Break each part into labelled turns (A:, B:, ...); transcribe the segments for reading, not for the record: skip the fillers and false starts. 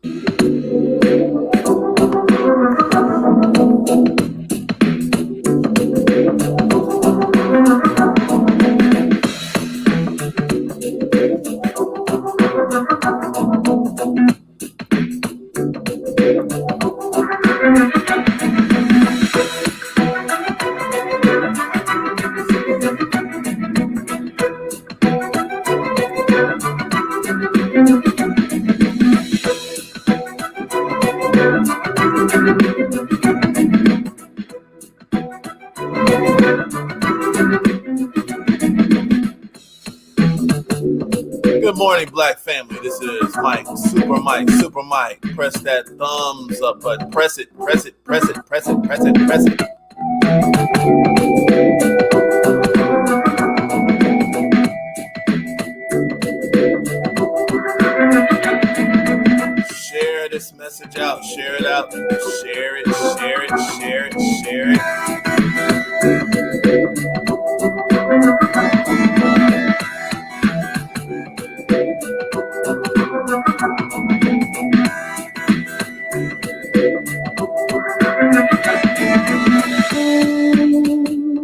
A: Good morning, Black family. This is Mike, Super Mike, Super Mike. Press that thumbs up button. Press it, press it, press it, press it, press it, press it. Share this message out. Share it out. Share it, share it, share it, share it.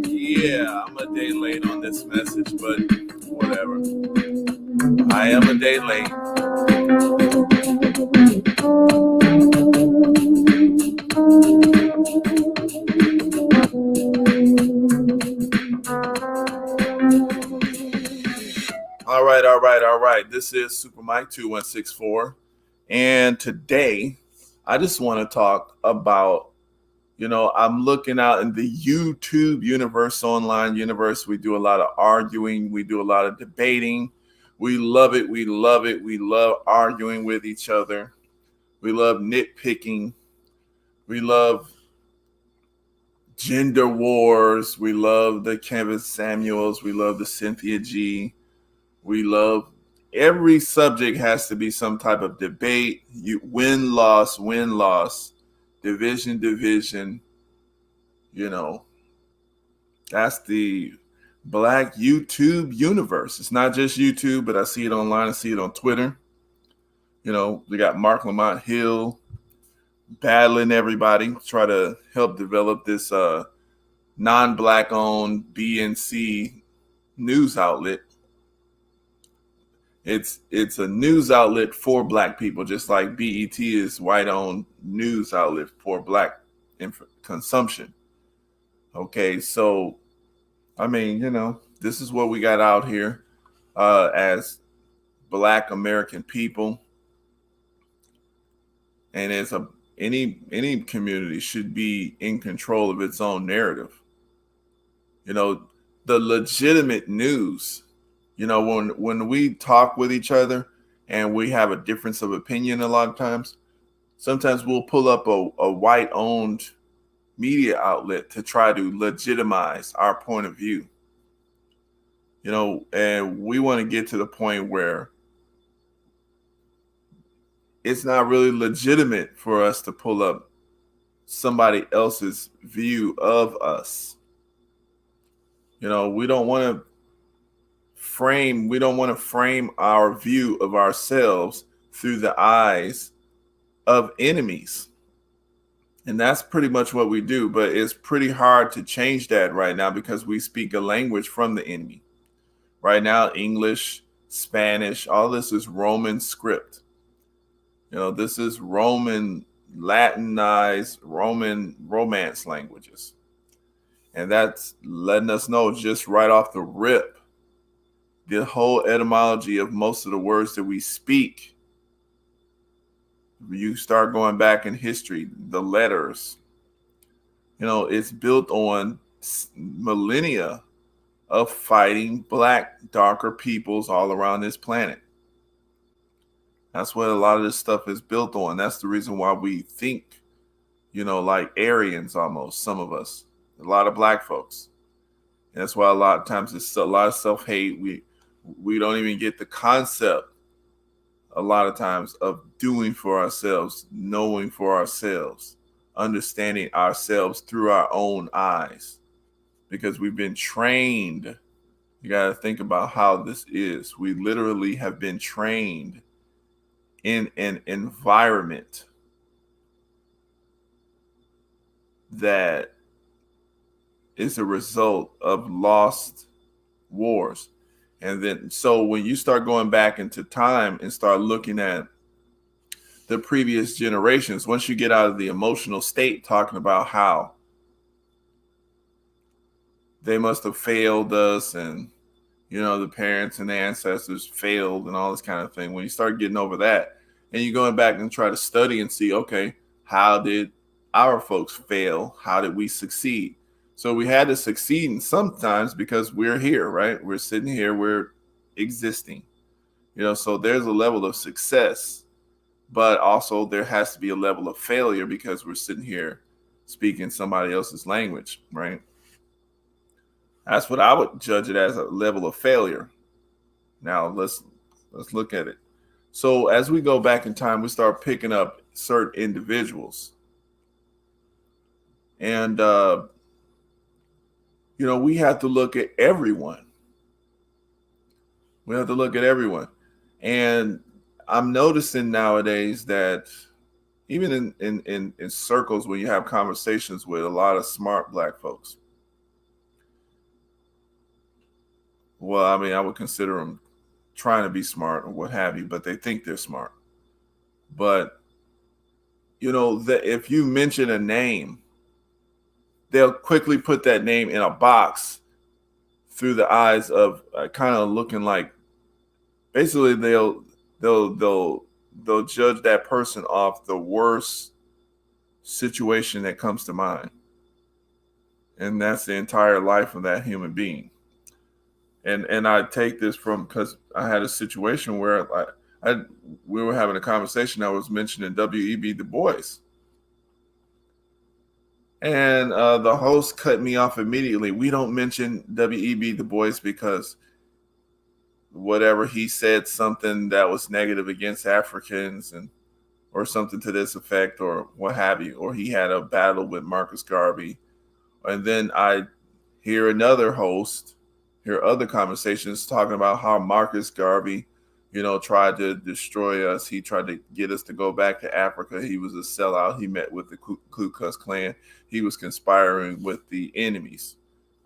A: Yeah, I'm a day late on this message, but whatever. I am a day late. All right. This is Super Mike 2164. And today, I just want to talk about, I'm looking out in the YouTube universe, online universe. We do a lot of arguing. We do a lot of debating. We love it. We love it. We love arguing with each other. We love nitpicking. We love gender wars. We love the Kevin Samuels. We love the Cynthia G. We love every subject has to be some type of debate. You win, loss, division. That's the Black YouTube universe. It's not just YouTube, but I see it online. I see it on Twitter. We got Mark Lamont Hill battling everybody, try to help develop this non-Black owned BNC news outlet. It's a news outlet for Black people, just like BET is white-owned news outlet for Black consumption. Okay, so, this is what we got out here as Black American people. And as any community should be in control of its own narrative. The legitimate news, when we talk with each other and we have a difference of opinion a lot of times, sometimes we'll pull up a white-owned media outlet to try to legitimize our point of view. And we want to get to the point where it's not really legitimate for us to pull up somebody else's view of us. We don't want to frame our view of ourselves through the eyes of enemies. And that's pretty much what we do, but it's pretty hard to change that right now because we speak a language from the enemy. Right now, English, Spanish, all this is Roman script. This is Roman, Latinized, Roman Romance languages. And that's letting us know just right off the rip, the whole etymology of most of the words that we speak. You start going back in history, the letters, it's built on millennia of fighting Black, darker peoples all around this planet. That's what a lot of this stuff is built on. That's the reason why we think, like Aryans almost, some of us, a lot of Black folks. And that's why a lot of times it's a lot of self-hate. We don't even get the concept a lot of times of doing for ourselves, knowing for ourselves, understanding ourselves through our own eyes. Because we've been trained. You got to think about how this is. We literally have been trained in an environment that is a result of lost wars. And then, so when you start going back into time and start looking at the previous generations, once you get out of the emotional state, talking about how they must have failed us, and the parents and the ancestors failed and all this kind of thing. When you start getting over that and you're going back and try to study and see, okay, how did our folks fail? How did we succeed? So we had to succeed, and sometimes because we're here, right? We're sitting here, we're existing, so there's a level of success, but also there has to be a level of failure because we're sitting here speaking somebody else's language, right? That's what I would judge it as, a level of failure. Now let's look at it. So as we go back in time, we start picking up certain individuals, and we have to look at everyone. We have to look at everyone, and I'm noticing nowadays that even in circles when you have conversations with a lot of smart Black folks. Well, I mean, I would consider them trying to be smart or what have you, but they think they're smart. But that if you mention a name, they'll quickly put that name in a box through the eyes of kind of looking like, basically they'll judge that person off the worst situation that comes to mind, and that's the entire life of that human being. And I take this from, because I had a situation where we were having a conversation. I was mentioning W.E.B. Du Bois, and the host cut me off immediately. We don't mention W.E.B. Du Bois because whatever he said, something that was negative against Africans, or something to this effect, or what have you, or he had a battle with Marcus Garvey. And then I hear another host, hear other conversations talking about how Marcus Garvey, tried to destroy us. He tried to get us to go back to Africa. He was a sellout. He met with the Ku Klux Klan. He was conspiring with the enemies,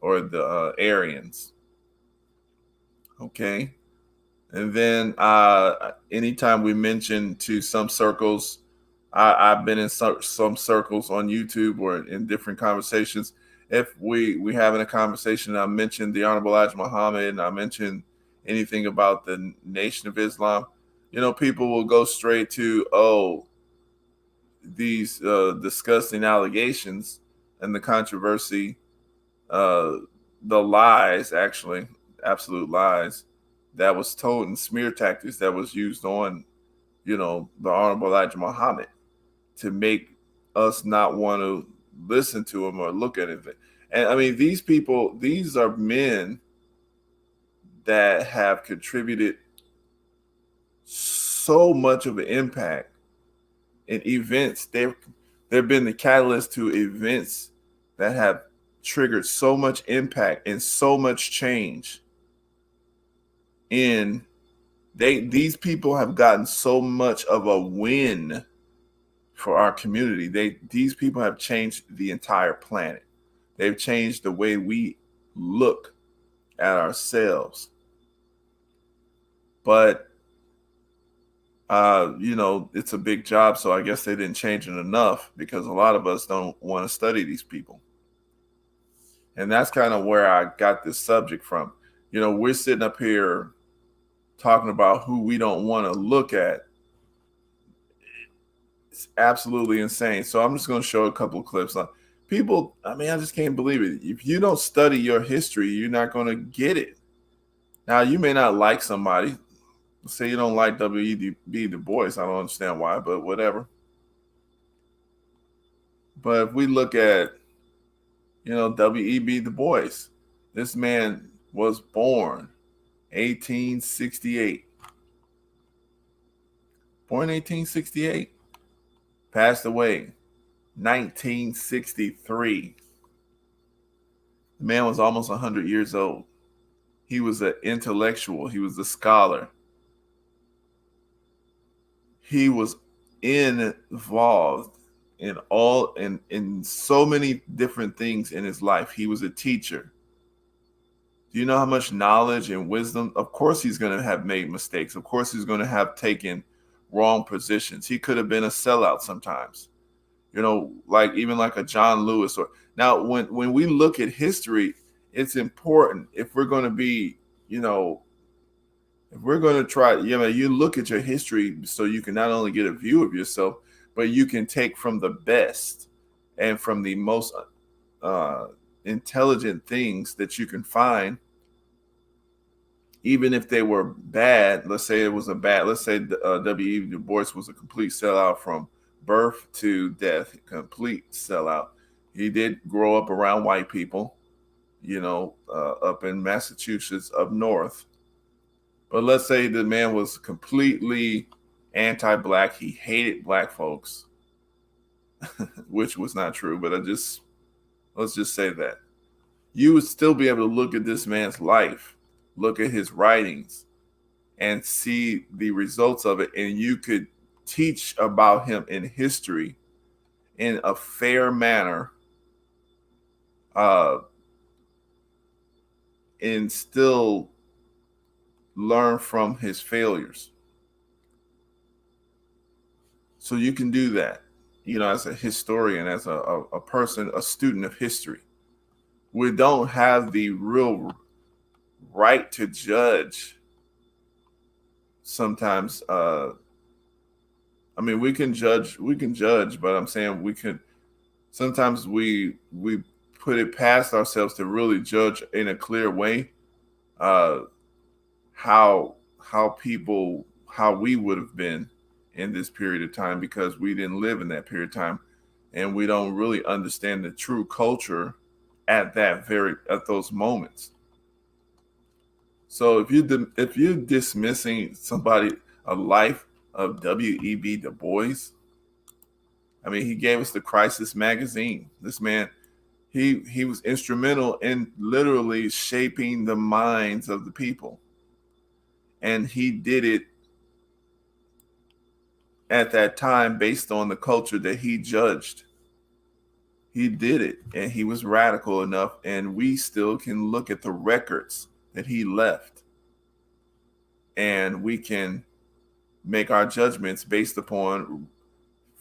A: or the Aryans. Okay. And then anytime we mention to some circles, I've been in some circles on YouTube or in different conversations. If we having a conversation, I mentioned the Honorable Elijah Muhammad, and I mentioned anything about the Nation of Islam, people will go straight to, these disgusting allegations and the controversy, the lies, actually, absolute lies that was told, and smear tactics that was used on, the Honorable Elijah Muhammad to make us not want to listen to him or look at anything. And I mean, these people, these are men that have contributed so much of an impact in events. They've been the catalyst to events that have triggered so much impact and so much change. These people have gotten so much of a win for our community. These people have changed the entire planet. They've changed the way we look at ourselves. But it's a big job, so I guess they didn't change it enough, because a lot of us don't want to study these people. And that's kind of where I got this subject from. We're sitting up here talking about who we don't want to look at. It's absolutely insane. So I'm just going to show a couple of clips. People, I mean, I just can't believe it. If you don't study your history, you're not going to get it. Now, you may not like somebody. Say you don't like W.E.B. Du Bois. I don't understand why, but whatever. But if we look at, W.E.B. Du Bois, this man was born 1868. Born 1868. Passed away 1963. The man was almost 100 years old. He was an intellectual. He was a scholar. he was involved in so many different things in his life. He was a teacher. Do you know how much knowledge and wisdom? Of course, he's going to have made mistakes. Of course, he's going to have taken wrong positions. He could have been a sellout sometimes, like even like a John Lewis. Or now, when we look at history, it's important if we're going to be, if we're going to try, you look at your history so you can not only get a view of yourself, but you can take from the best and from the most intelligent things that you can find, even if they were bad. Let's say W.E. Du Bois was a complete sellout from birth to death, complete sellout. He did grow up around white people, up in Massachusetts, up north. But let's say the man was completely anti-black. He hated black folks, which was not true, but let's just say that. You would still be able to look at this man's life, look at his writings, and see the results of it, and you could teach about him in history in a fair manner, and still learn from his failures. So you can do that, as a historian, as a person, a student of history. We don't have the real right to judge sometimes. We can judge, but I'm saying sometimes we put it past ourselves to really judge in a clear way how we would have been in this period of time, because we didn't live in that period of time, and we don't really understand the true culture at those moments. So if you're dismissing a life of W.E.B. Du Bois, he gave us the Crisis magazine. This man, he was instrumental in literally shaping the minds of the people. And he did it at that time based on the culture that he judged. He did it, and he was radical enough, and we still can look at the records that he left, and we can make our judgments based upon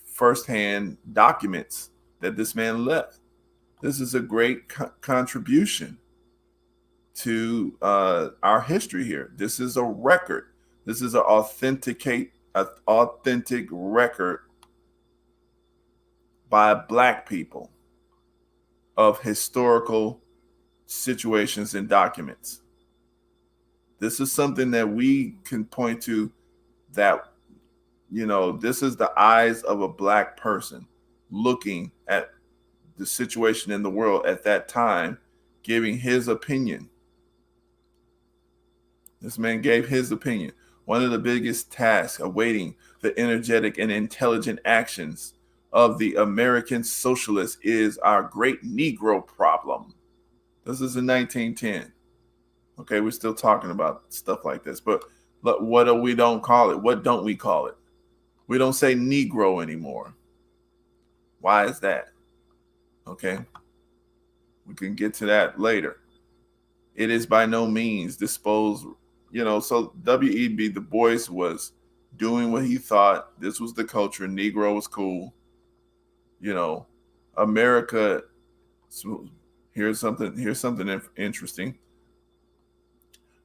A: firsthand documents that this man left. This is a great contribution to our history here. This is a record. This is an authentic record by Black people of historical situations and documents. This is something that we can point to, that, this is the eyes of a Black person looking at the situation in the world at that time, giving his opinion. This man gave his opinion. One of the biggest tasks awaiting the energetic and intelligent actions of the American socialists is our great Negro problem. This is in 1910. Okay, we're still talking about stuff like this, but what do we don't call it? What don't we call it? We don't say Negro anymore. Why is that? Okay, we can get to that later. It is by no means disposed, so W.E.B. Du Bois was doing what he thought. This was the culture. Negro was cool. America. So here's something interesting.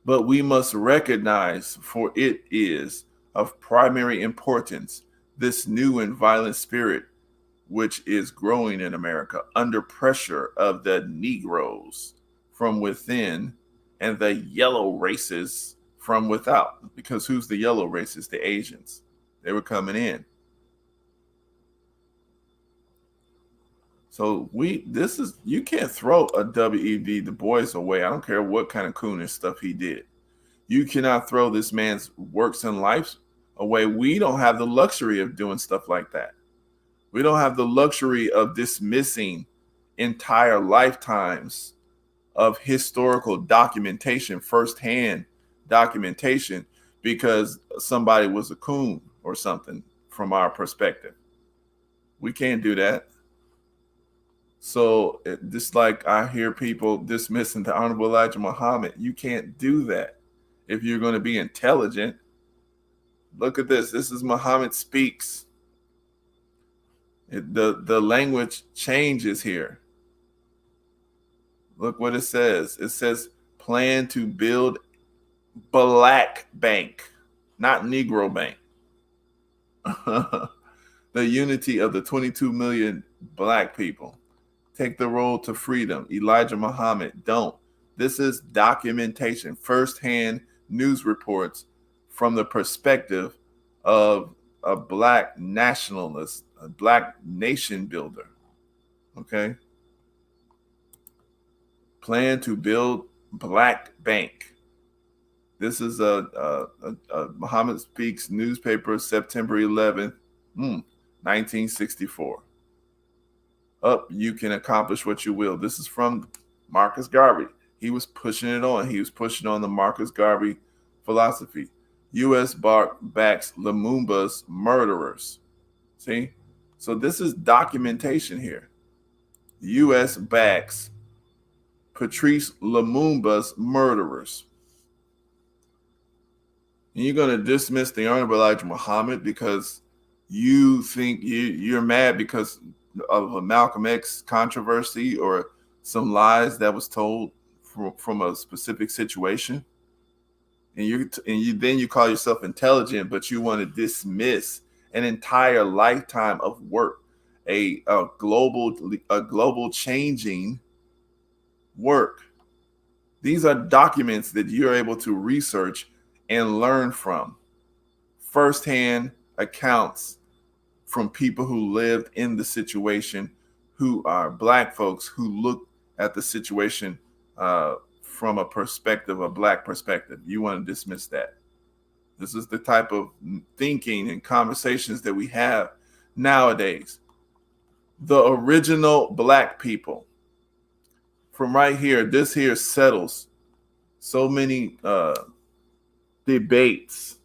A: But we must recognize, for it is of primary importance, this new and violent spirit which is growing in America under pressure of the Negroes from within and the yellow races from without. Because who's the yellow races? The Asians. They were coming in. So you can't throw a W.E.B. Du Bois away. I don't care what kind of coonish stuff he did. You cannot throw this man's works and life away. We don't have the luxury of doing stuff like that. We don't have the luxury of dismissing entire lifetimes of historical documentation, firsthand documentation, because somebody was a coon or something. from our perspective. We can't do that. So just like I hear people dismissing the Honorable Elijah Muhammad, you can't do that if you're going to be intelligent. Look at this. This is Muhammad Speaks. The language changes here. Look what it says. It says plan to build black bank, not Negro bank. The unity of the 22 million black people. Take the road to freedom. Elijah Muhammad, don't. This is documentation, firsthand news reports from the perspective of a black nationalist, a black nation builder. Okay? Plan to build black bank. This is a Muhammad Speaks newspaper, September 11th, 1964. Up, you can accomplish what you will. This is from Marcus Garvey. He was pushing it on. He was pushing on the Marcus Garvey philosophy. U.S. backs Lumumba's murderers. See? So this is documentation here. U.S. backs Patrice Lumumba's murderers. And you're going to dismiss the Honorable Elijah Muhammad because you think you're mad because of a Malcolm X controversy or some lies that was told from a specific situation, and then you call yourself intelligent, but you want to dismiss an entire lifetime of work, a global changing work. These are documents that you're able to research and learn from, firsthand accounts from people who lived in the situation, who are black folks who look at the situation from a perspective, a black perspective. You want to dismiss that. This is the type of thinking and conversations that we have nowadays. The original black people. From right here, this here settles so many debates,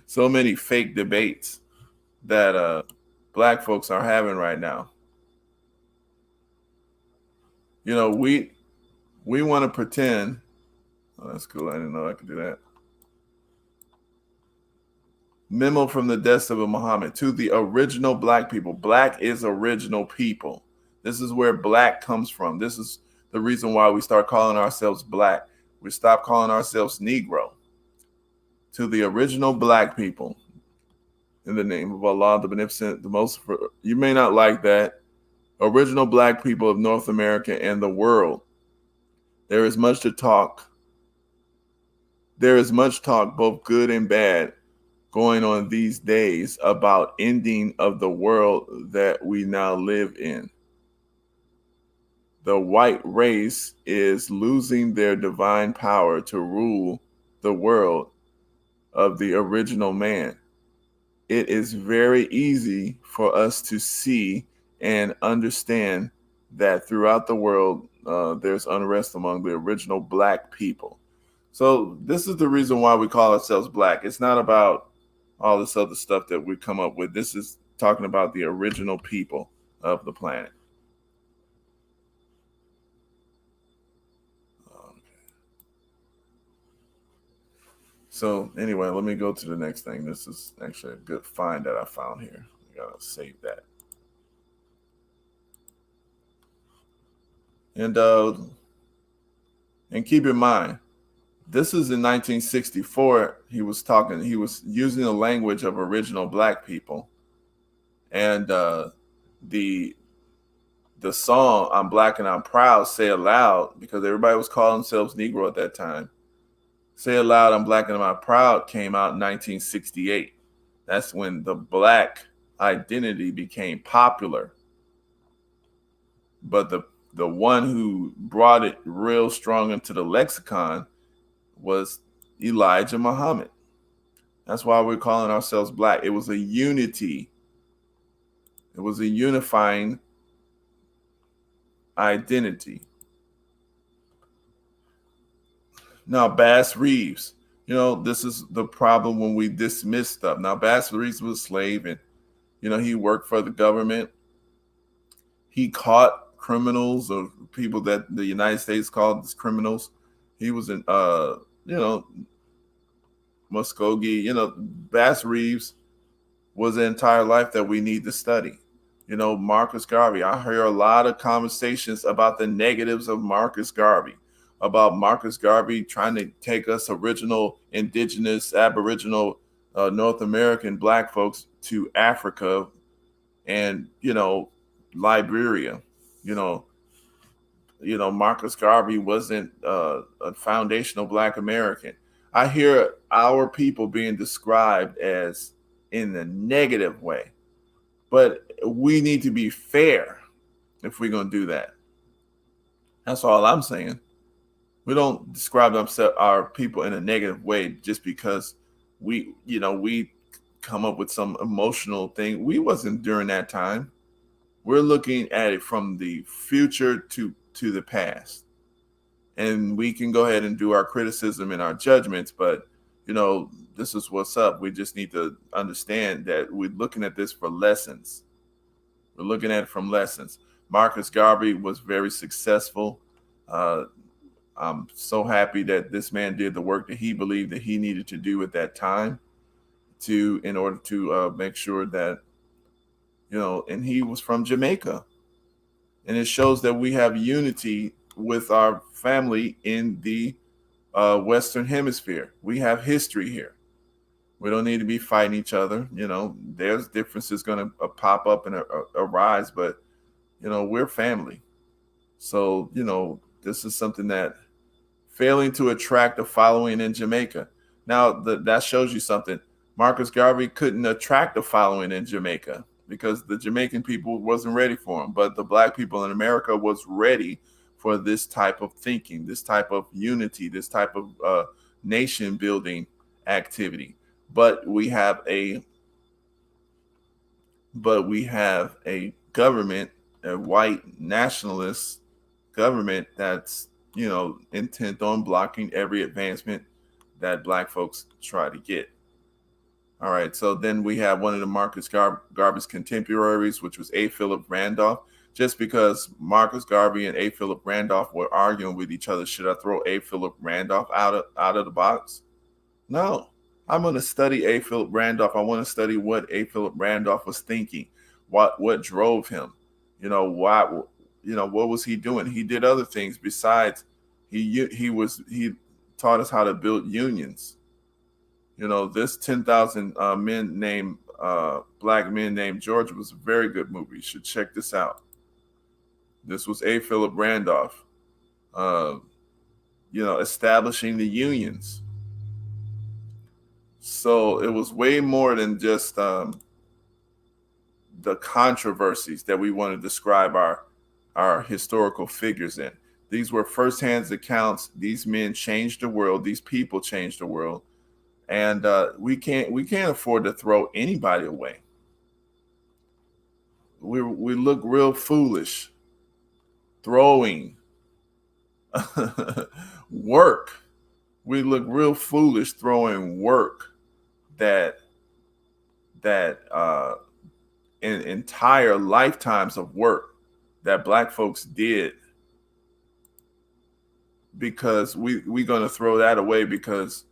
A: so many fake debates that black folks are having right now. You know, we want to pretend. Oh, that's cool. I didn't know I could do that. Memo from the deaths of Muhammad to the original black people. Black is original people. This is where black comes from. This is the reason why we start calling ourselves black. We stop calling ourselves Negro. To the original black people, in the name of Allah, the Beneficent, the Most. You may not like that. Original black people of North America and the world. There is much to talk. There is much talk, both good and bad, going on these days about ending of the world that we now live in. The white race is losing their divine power to rule the world of the original man. It is very easy for us to see and understand that throughout the world, there's unrest among the original black people. So this is the reason why we call ourselves black. It's not about all this other stuff that we come up with. This is talking about the original people of the planet. So anyway, let me go to the next thing. This is actually a good find that I found here. I gotta save that. And keep in mind, this is in 1964. He was using the language of original black people. And the song "I'm Black and I'm Proud," Say It Loud, because everybody was calling themselves Negro at that time. Say It Loud, I'm Black and I'm Proud came out in 1968. That's when the black identity became popular. But the one who brought it real strong into the lexicon was Elijah Muhammad. That's why we're calling ourselves black. It was a unity. It was a unifying identity. Now, Bass Reeves. This is the problem when we dismiss stuff. Now, Bass Reeves was a slave, and he worked for the government. He caught criminals or people that the United States called as criminals. He was in, Muskogee. Bass Reeves was an entire life that we need to study. Marcus Garvey. I hear a lot of conversations about the negatives of Marcus Garvey, about Marcus Garvey trying to take us original, indigenous, aboriginal, North American black folks to Africa and, Liberia. You know, Marcus Garvey wasn't a foundational black American. I hear our people being described as in a negative way, but we need to be fair if we're going to do that. That's all I'm saying. We don't describe our people in a negative way just because we come up with some emotional thing. We wasn't during that time. We're looking at it from the future to the past. And we can go ahead and do our criticism and our judgments, but this is what's up. We just need to understand that we're looking at this for lessons. We're looking at it from lessons. Marcus Garvey was very successful. I'm so happy that this man did the work that he believed that he needed to do at that time in order to make sure that, and he was from Jamaica. And it shows that we have unity with our family in the Western Hemisphere. We have history here. We don't need to be fighting each other. There's differences going to pop up and arise, but, we're family. So, this is something that failing to attract a following in Jamaica. Now, that shows you something. Marcus Garvey couldn't attract a following in Jamaica because the Jamaican people wasn't ready for him. But the black people in America was ready for this type of thinking, this type of unity, this type of nation building activity. But we have a government, a white nationalist government that's intent on blocking every advancement that black folks try to get. All right, so then we have one of the Marcus Garvey's contemporaries, which was A. Philip Randolph. Just because Marcus Garvey and A. Philip Randolph were arguing with each other, should I throw A. Philip Randolph out of the box? No, I'm going to study A. Philip Randolph. I want to study what A. Philip Randolph was thinking, what drove him, why, what was he doing? He did other things besides he taught us how to build unions. This 10,000 men named black men named George was a very good movie. You should check this out. This was A. Philip Randolph, establishing the unions. So it was way more than just the controversies that we want to describe our historical figures in. These were firsthand accounts. These men changed the world. These people changed the world. And we can't afford to throw anybody away. We look real foolish throwing work. We look real foolish throwing work that in entire lifetimes of work that black folks did, because we're going to throw that away because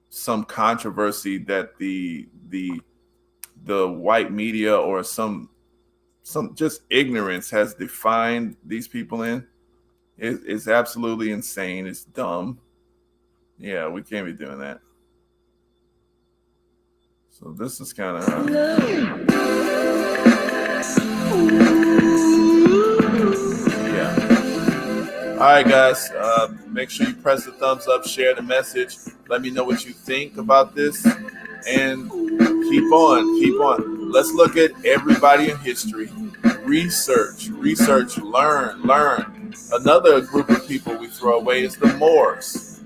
A: some controversy that the white media or some just ignorance has defined these people in. It's absolutely insane. It's dumb. Yeah, we can't be doing that. So this is kind of yeah. All right, guys. Make sure you press the thumbs up, share the message. Let me know what you think about this, and keep on. Let's look at everybody in history. Research, learn. Another group of people we throw away is the Moors.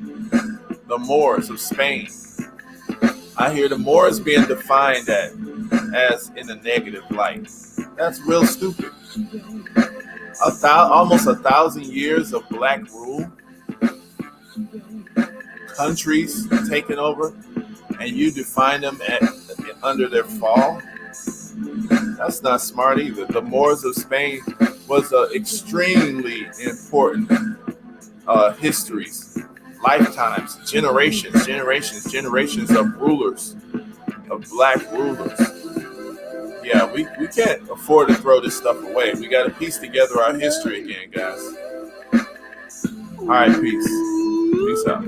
A: The Moors of Spain. I hear the Moors being defined as in a negative light. That's real stupid. Almost 1,000 years of black rule countries taking over, and you define them under their fall. That's not smart either. The Moors of Spain was extremely important histories, lifetimes, generations of rulers, of black rulers. Yeah, we can't afford to throw this stuff away. We got to piece together our history again, guys. All right, peace. Peace out.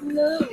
B: No.